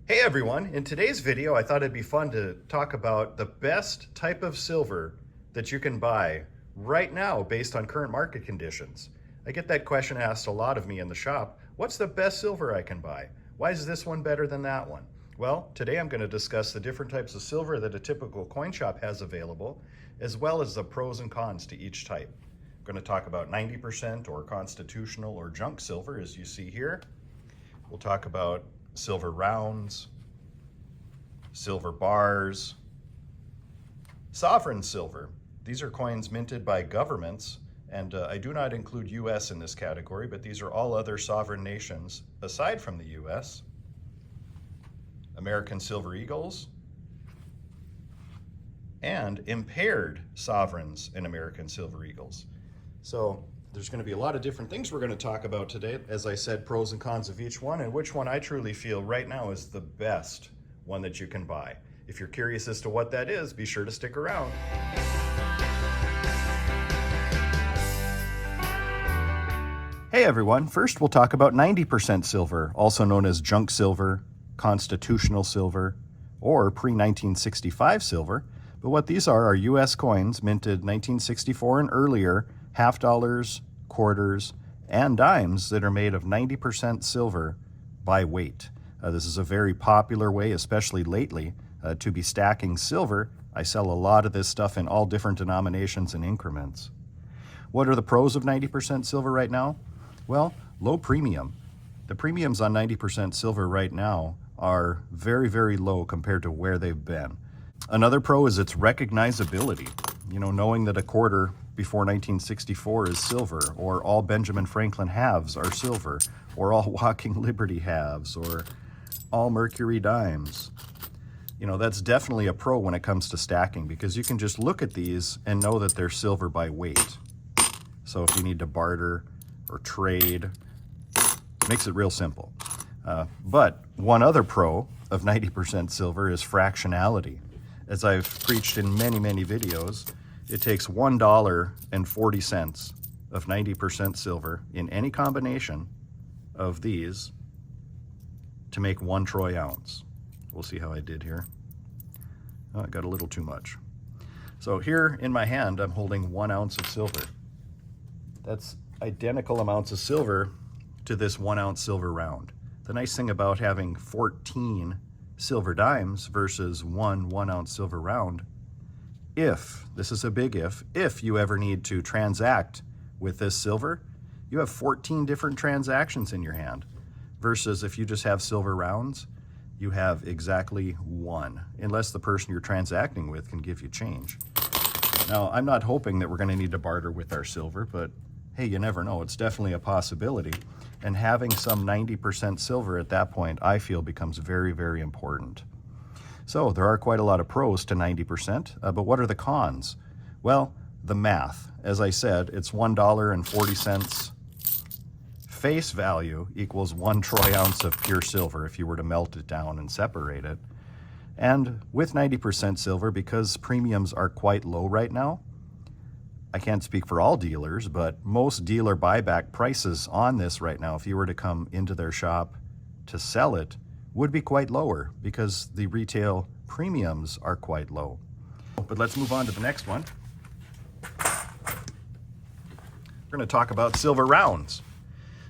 Hey everyone, in today's video I thought it'd be fun to talk about the best type of silver that you can buy right now based on current market conditions. I get that question asked a lot of me in the shop. What's the best silver I can buy? Why is this one better than that one? Well, today I'm going to discuss the different types of silver that a typical coin shop has available, as well as the pros and cons to each type. I'm going to talk about 90% or constitutional or junk silver, as you see here. We'll talk about silver rounds, silver bars, sovereign silver. These are coins minted by governments, and I do not include US in this category, but these are all other sovereign nations aside from the US. American silver eagles, and impaired sovereigns and American silver eagles. So there's going to be a lot of different things we're going to talk about today. As I said, pros and cons of each one, and which one I truly feel right now is the best one that you can buy. If you're curious as to what that is, be sure to stick around. Hey everyone, first we'll talk about 90% silver, also known as junk silver, constitutional silver, or pre-1965 silver. But what these are US coins minted 1964 and earlier, half dollars, quarters, and dimes that are made of 90% silver by weight. This is a very popular way, especially lately, to be stacking silver. I sell a lot of this stuff in all different denominations and increments. What are the pros of 90% silver right now? Well, low premium. The premiums on 90% silver right now are very, very low compared to where they've been. Another pro is its recognizability. You know, knowing that a quarter before 1964 is silver, or all Benjamin Franklin halves are silver, or all Walking Liberty halves, or all Mercury dimes. You know, that's definitely a pro when it comes to stacking, because you can just look at these and know that they're silver by weight. So if you need to barter or trade, it makes it real simple. But one other pro of 90% silver is fractionality. As I've preached in many, many videos, it takes $1.40 of 90% silver in any combination of these to make 1 troy ounce. We'll see how I did here. Oh, I got a little too much. So here in my hand, I'm holding 1 ounce of silver. That's identical amounts of silver to this 1 ounce silver round. The nice thing about having 14 silver dimes versus one 1 ounce silver round, if, this is a big if you ever need to transact with this silver, you have 14 different transactions in your hand, versus if you just have silver rounds, you have exactly 1, unless the person you're transacting with can give you change. Now, I'm not hoping that we're going to need to barter with our silver, but hey, you never know. It's definitely a possibility. And having some 90% silver at that point, I feel, becomes very, very important. So there are quite a lot of pros to 90%, but what are the cons? Well, the math. As I said, it's $1.40 face value equals 1 troy ounce of pure silver if you were to melt it down and separate it. And with 90% silver, because premiums are quite low right now, I can't speak for all dealers, but most dealer buyback prices on this right now, if you were to come into their shop to sell it, would be quite lower because the retail premiums are quite low. But let's move on to the next one. We're going to talk about silver rounds.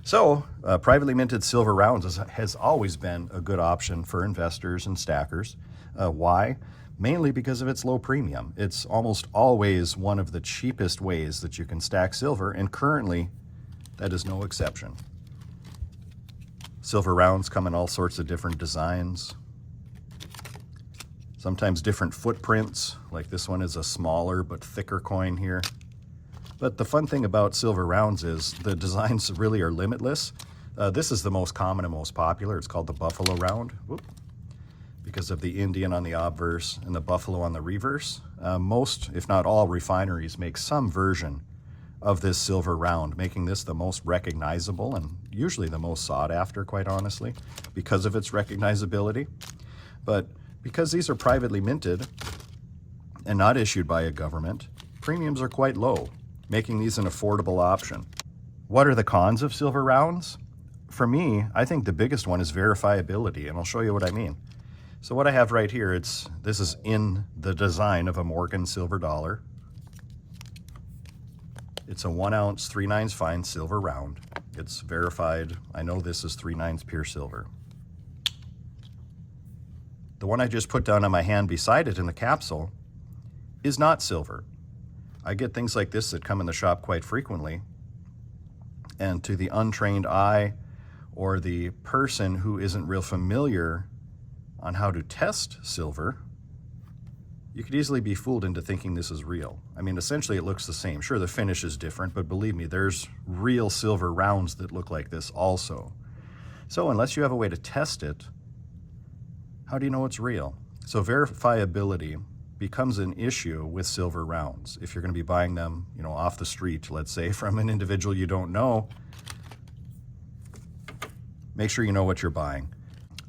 So privately minted silver rounds has always been a good option for investors and stackers. Why? Mainly because of its low premium. It's almost always one of the cheapest ways that you can stack silver, and currently that is no exception. Silver rounds come in all sorts of different designs, sometimes different footprints, like this one is a smaller but thicker coin here. But the fun thing about silver rounds is the designs really are limitless. This is the most common and most popular. It's called the buffalo round. Whoop. Because of the Indian on the obverse and the buffalo on the reverse. Most, if not all, refineries make some version of this silver round, making this the most recognizable and usually the most sought after, quite honestly, because of its recognizability. But because these are privately minted and not issued by a government, premiums are quite low, making these an affordable option. What are the cons of silver rounds? for me, I think the biggest one is verifiability, and I'll show you what I mean. So what I have right here, this is in the design of a Morgan silver dollar. It's a 1 ounce 3/9 fine silver round. It's verified. I know this is 3/9 pure silver. The one I just put down on my hand beside it in the capsule is not silver. I get things like this that come in the shop quite frequently, and to the untrained eye or the person who isn't real familiar on how to test silver, you could easily be fooled into thinking this is real. I mean, essentially it looks the same. Sure, the finish is different, but believe me, there's real silver rounds that look like this also. So unless you have a way to test it, how do you know it's real? So verifiability becomes an issue with silver rounds. If you're going to be buying them, you know, off the street, let's say, from an individual you don't know, make sure you know what you're buying.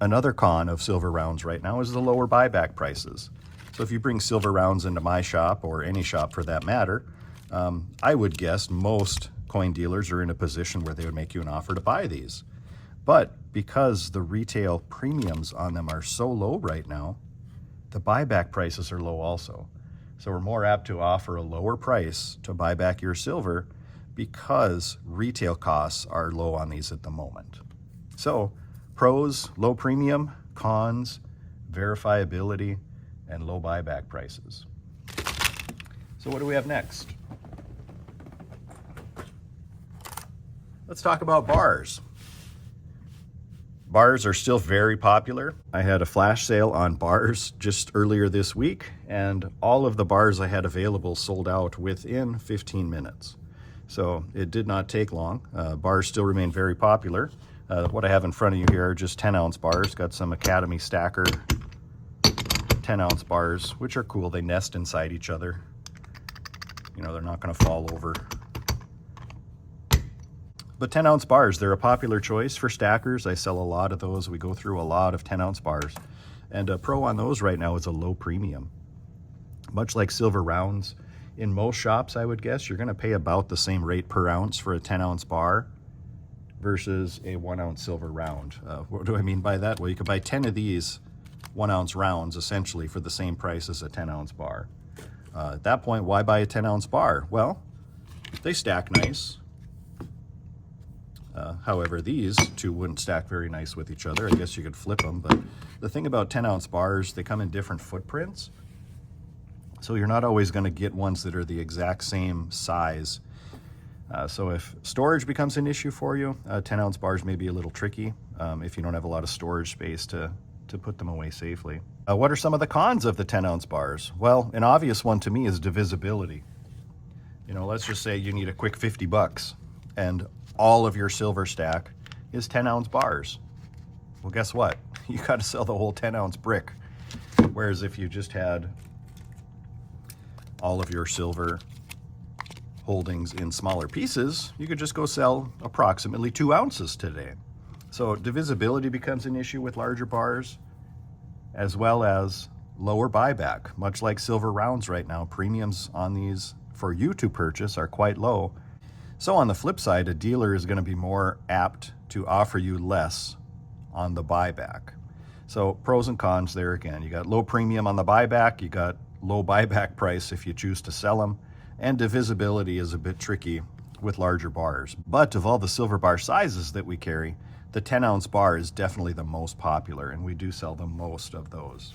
Another con of silver rounds right now is the lower buyback prices. So if you bring silver rounds into my shop, or any shop for that matter, I would guess most coin dealers are in a position where they would make you an offer to buy these. But because the retail premiums on them are so low right now, the buyback prices are low also. So we're more apt to offer a lower price to buy back your silver because retail costs are low on these at the moment. So pros, low premium; cons, verifiability and low buyback prices. So what do we have next? Let's talk about bars. Bars are still very popular. I had a flash sale on bars just earlier this week, and all of the bars I had available sold out within 15 minutes. So it did not take long. Bars still remain very popular. What I have in front of you here are just 10-ounce bars. Got some Academy Stacker 10-ounce bars, which are cool. They nest inside each other. You know, they're not going to fall over. But 10-ounce bars, they're a popular choice for stackers. I sell a lot of those. We go through a lot of 10-ounce bars. And a pro on those right now is a low premium. Much like silver rounds, in most shops, I would guess, you're going to pay about the same rate per ounce for a 10-ounce bar versus a 1-ounce silver round. What do I mean by that? Well, you could buy 10 of these 1-ounce rounds essentially for the same price as a 10-ounce bar. At that point, why buy a 10-ounce bar? Well, they stack nice. However, these two wouldn't stack very nice with each other. I guess you could flip them, but the thing about 10-ounce bars, they come in different footprints. So you're not always going to get ones that are the exact same size. So if storage becomes an issue for you, 10-ounce bars may be a little tricky if you don't have a lot of storage space to put them away safely. What are some of the cons of the 10-ounce bars? Well, an obvious one to me is divisibility. You know, let's just say you need a quick 50 bucks and all of your silver stack is 10-ounce bars. Well, guess what? You got to sell the whole 10-ounce brick. Whereas if you just had all of your silver holdings in smaller pieces, you could just go sell approximately 2 ounces today. So divisibility becomes an issue with larger bars, as well as lower buyback. Much like silver rounds right now, premiums on these for you to purchase are quite low. So on the flip side, a dealer is going to be more apt to offer you less on the buyback. So pros and cons there again. You got low premium on the buyback, you got low buyback price if you choose to sell them, and divisibility is a bit tricky with larger bars. But of all the silver bar sizes that we carry, the 10-ounce bar is definitely the most popular, and we do sell the most of those.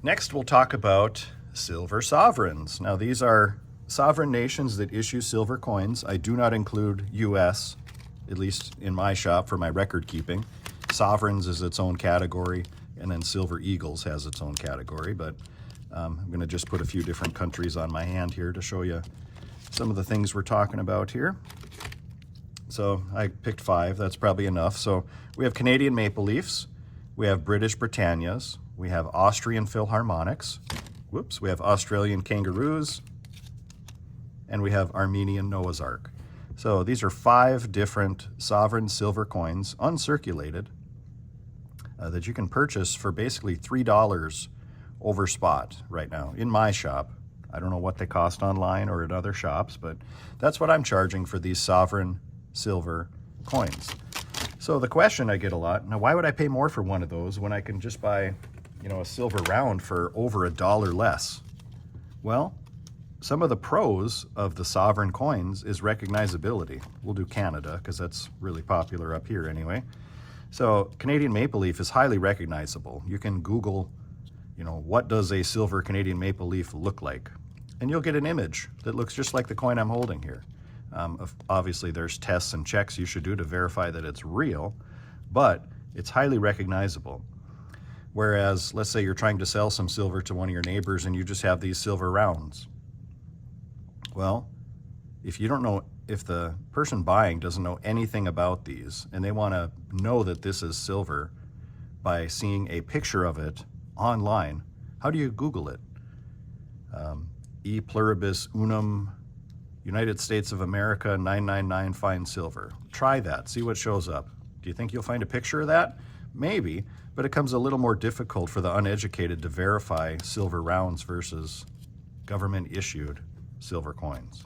Next, we'll talk about silver sovereigns. Now, these are sovereign nations that issue silver coins. I do not include US, at least in my shop for my record keeping. Sovereigns is its own category, and then Silver Eagles has its own category, but I'm going to just put a few different countries on my hand here to show you some of the things we're talking about here. So I picked 5, that's probably enough. So we have Canadian Maple Leafs, we have British Britannias, we have Austrian Philharmonics, we have Australian Kangaroos, and we have Armenian Noah's Ark. So these are 5 different sovereign silver coins, uncirculated, that you can purchase for basically $3 over spot right now in my shop. I don't know what they cost online or at other shops, but that's what I'm charging for these sovereign silver coins. So the question I get a lot, now why would I pay more for one of those when I can just buy, you know, a silver round for over $1 less? Well, some of the pros of the sovereign coins is recognizability. We'll do Canada because that's really popular up here anyway. So Canadian maple leaf is highly recognizable. You can Google, you know, what does a silver Canadian maple leaf look like? And you'll get an image that looks just like the coin I'm holding here. Obviously, there's tests and checks you should do to verify that it's real, but it's highly recognizable. Whereas, let's say you're trying to sell some silver to one of your neighbors and you just have these silver rounds. Well, if you don't know, if the person buying doesn't know anything about these and they want to know that this is silver by seeing a picture of it online, how do you Google it? E pluribus unum, United States of America 999 fine silver. Try that, see what shows up. Do you think you'll find a picture of that? Maybe, but it becomes a little more difficult for the uneducated to verify silver rounds versus government issued silver coins.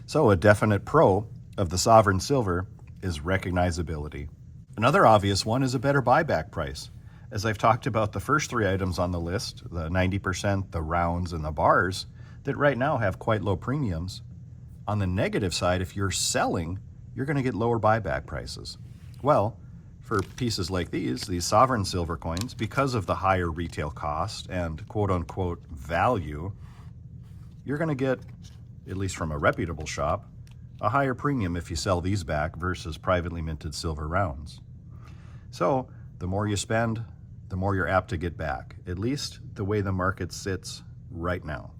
So a definite pro of the sovereign silver is recognizability. Another obvious one is a better buyback price. As I've talked about the first three items on the list, the 90%, the rounds, and the bars, that right now have quite low premiums. On the negative side, if you're selling, you're going to get lower buyback prices. Well, for pieces like these sovereign silver coins, because of the higher retail cost and quote-unquote value, you're going to get, at least from a reputable shop, a higher premium if you sell these back versus privately minted silver rounds. So the more you spend, the more you're apt to get back, at least the way the market sits right now.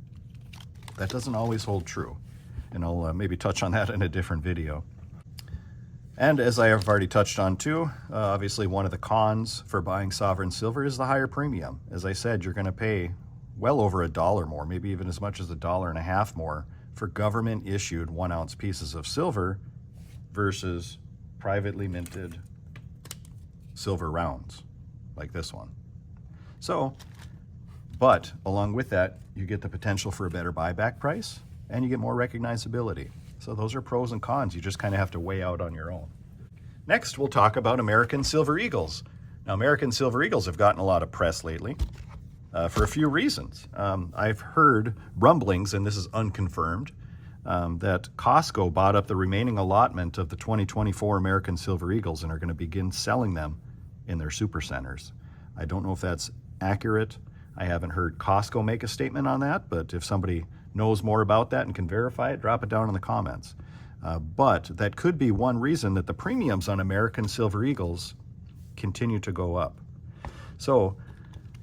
That doesn't always hold true, and I'll maybe touch on that in a different video. And as I have already touched on too, obviously one of the cons for buying sovereign silver is the higher premium. As I said, you're going to pay well over $1 more, maybe even as much as $1.50 more for government issued 1 ounce pieces of silver versus privately minted silver rounds like this one. So, but along with that, you get the potential for a better buyback price and you get more recognizability. So those are pros and cons. You just kind of have to weigh out on your own. Next, we'll talk about American Silver Eagles. Now, American Silver Eagles have gotten a lot of press lately for a few reasons. I've heard rumblings, and this is unconfirmed, that Costco bought up the remaining allotment of the 2024 American Silver Eagles and are going to begin selling them in their supercenters. I don't know if that's accurate. I haven't heard Costco make a statement on that, but if somebody knows more about that and can verify it, drop it down in the comments. But that could be one reason that the premiums on American Silver Eagles continue to go up. So,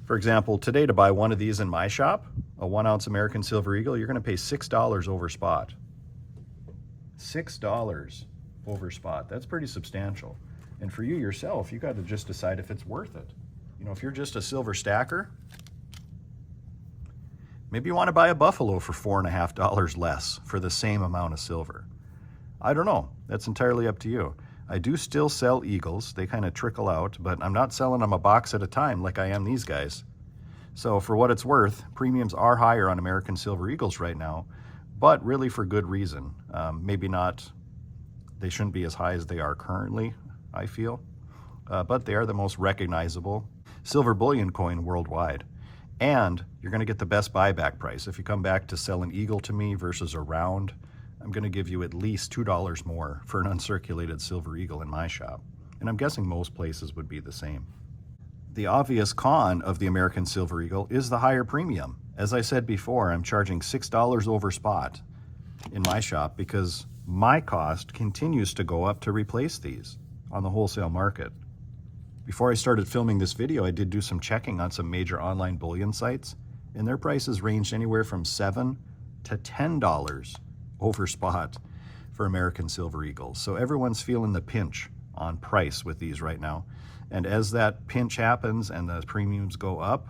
for example, today to buy one of these in my shop, a 1 ounce American Silver Eagle, you're going to pay $6 over spot. $6 over spot. That's pretty substantial. And for you yourself, you got to just decide if it's worth it. You know, if you're just a silver stacker, maybe you want to buy a Buffalo for $4.50 less for the same amount of silver. I don't know. That's entirely up to you. I do still sell Eagles. They kind of trickle out, but I'm not selling them a box at a time like I am these guys. So for what it's worth, premiums are higher on American Silver Eagles right now, but really for good reason. Maybe not, they shouldn't be as high as they are currently, I feel, but they are the most recognizable silver bullion coin worldwide. And you're going to get the best buyback price. If you come back to sell an Eagle to me versus a round, I'm going to give you at least $2 more for an uncirculated silver Eagle in my shop. And I'm guessing most places would be the same. The obvious con of the American Silver Eagle is the higher premium. As I said before, I'm charging $6 over spot in my shop because my cost continues to go up to replace these on the wholesale market. Before I started filming this video, I did do some checking on some major online bullion sites, and their prices ranged anywhere from $7 to $10 over spot for American Silver Eagles. So everyone's feeling the pinch on price with these right now. And as that pinch happens and the premiums go up,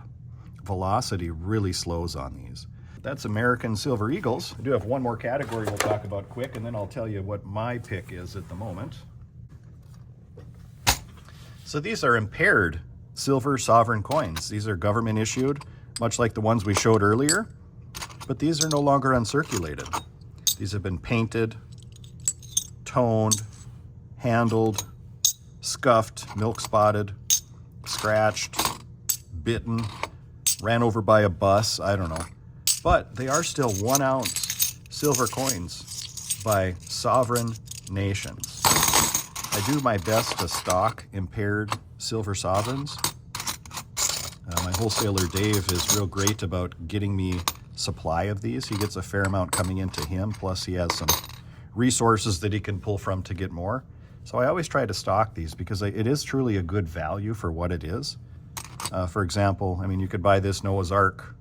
velocity really slows on these. That's American Silver Eagles. I do have one more category we'll talk about quick, and then I'll tell you what my pick is at the moment. So these are impaired silver sovereign coins. These are government issued, much like the ones we showed earlier. but these are no longer uncirculated. These have been painted, toned, handled, scuffed, milk spotted, scratched, bitten, ran over by a bus, I don't know. But they are still 1 ounce silver coins by sovereign nations. I do my best to stock impaired silver sovereigns. My wholesaler Dave is real great about getting me supply of these. He gets a fair amount coming into him, plus he has some resources that he can pull from to get more. So I always try to stock these because it is truly a good value for what it is. For example, I mean, you could buy this Noah's Ark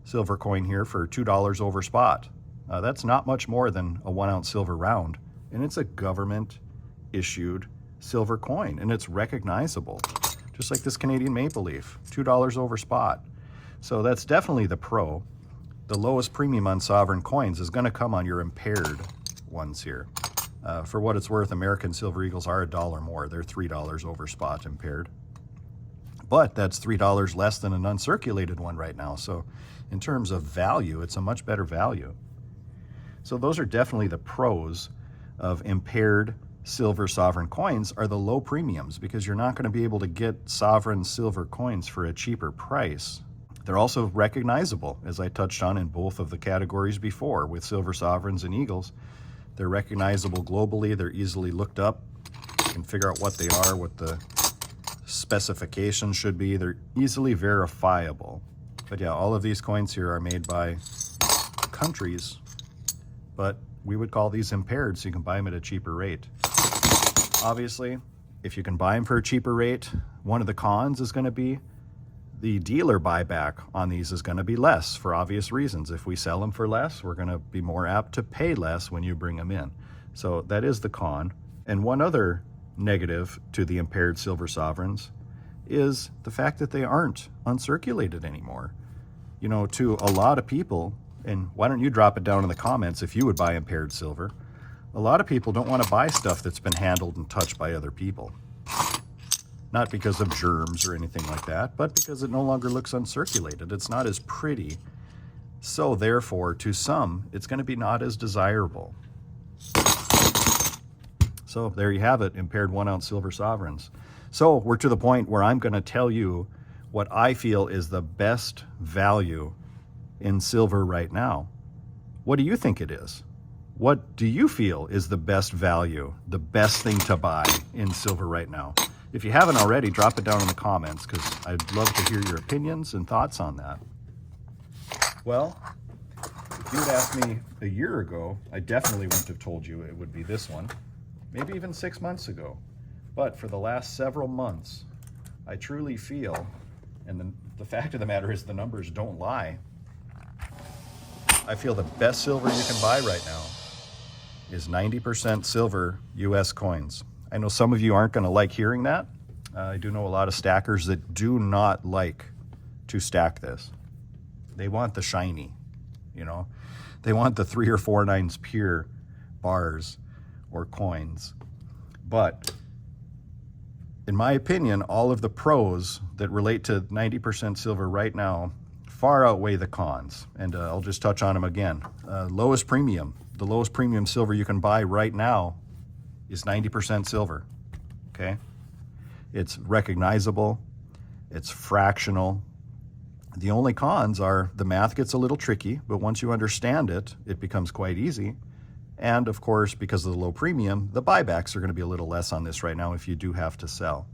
silver coin here for $2 over spot. That's not much more than a 1 ounce silver round, and it's a government issued silver coin, and it's recognizable, just like this Canadian maple leaf, $2 over spot. So that's definitely the pro. The lowest premium on sovereign coins is going to come on your impaired ones here. For what it's worth, American Silver Eagles are $1 more. They're $3 over spot impaired. But that's $3 less than an uncirculated one right now. So in terms of value, it's a much better value. So those are definitely the pros of impaired silver sovereign coins, are the low premiums, because you're not going to be able to get sovereign silver coins for a cheaper price. They're also recognizable, as I touched on in both of the categories before with silver sovereigns and eagles. They're recognizable globally. They're easily looked up. You can figure out what they are, what the specifications should be. They're easily verifiable. But yeah, all of these coins here are made by countries, but we would call these impaired, so you can buy them at a cheaper rate. Obviously, if you can buy them for a cheaper rate, one of the cons is going to be the dealer buyback on these is going to be less, for obvious reasons. If we sell them for less, we're going to be more apt to pay less when you bring them in. So that is the con. And one other negative to the impaired silver sovereigns is the fact that they aren't uncirculated anymore. You know, to a lot of people, and why don't you drop it down in the comments if you would buy impaired silver? A lot of people don't want to buy stuff that's been handled and touched by other people. Not because of germs or anything like that, but because it no longer looks uncirculated. It's not as pretty. So therefore, to some, it's going to be not as desirable. So there you have it, impaired 1 ounce silver sovereigns. So we're to the point where I'm going to tell you what I feel is the best value in silver right now. What do you think it is? What do you feel is the best value, the best thing to buy in silver right now? If you haven't already, drop it down in the comments, because I'd love to hear your opinions and thoughts on that. Well, if you had asked me a year ago, I definitely wouldn't have told you it would be this one. Maybe even 6 months ago. But for the last several months, I truly feel, and the fact of the matter is the numbers don't lie, I feel the best silver you can buy right now is 90% silver US coins. I know some of you aren't going to like hearing that. I do know a lot of stackers that do not like to stack this. They want the shiny, you know. They want the 3 or 4 nines pure bars or coins. But in my opinion, all of the pros that relate to 90% silver right now far outweigh the cons. And I'll just touch on them again. Lowest premium. The lowest premium silver you can buy right now is 90% silver, okay? It's recognizable, it's fractional. The only cons are the math gets a little tricky, but once you understand it, it becomes quite easy. And of course, because of the low premium, the buybacks are going to be a little less on this right now if you do have to sell.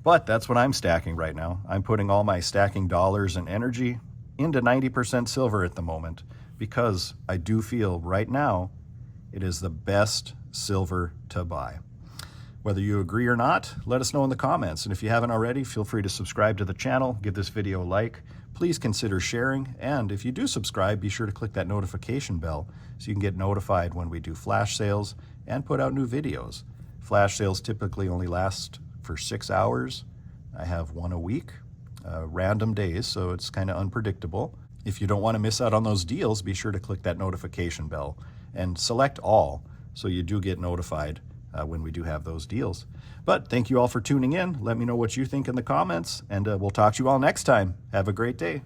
But that's what I'm stacking right now. I'm putting all my stacking dollars and energy into 90% silver at the moment, because I do feel right now it is the best silver to buy. Whether you agree or not, let us know in the comments. And if you haven't already, feel free to subscribe to the channel, give this video a like. Please consider sharing. And if you do subscribe, be sure to click that notification bell so you can get notified when we do flash sales and put out new videos. Flash sales typically only last for 6 hours. I have one a week, random days, so it's kind of unpredictable. If you don't want to miss out on those deals, be sure to click that notification bell and select all so you do get notified when we do have those deals. But thank you all for tuning in. Let me know what you think in the comments, and we'll talk to you all next time. Have a great day.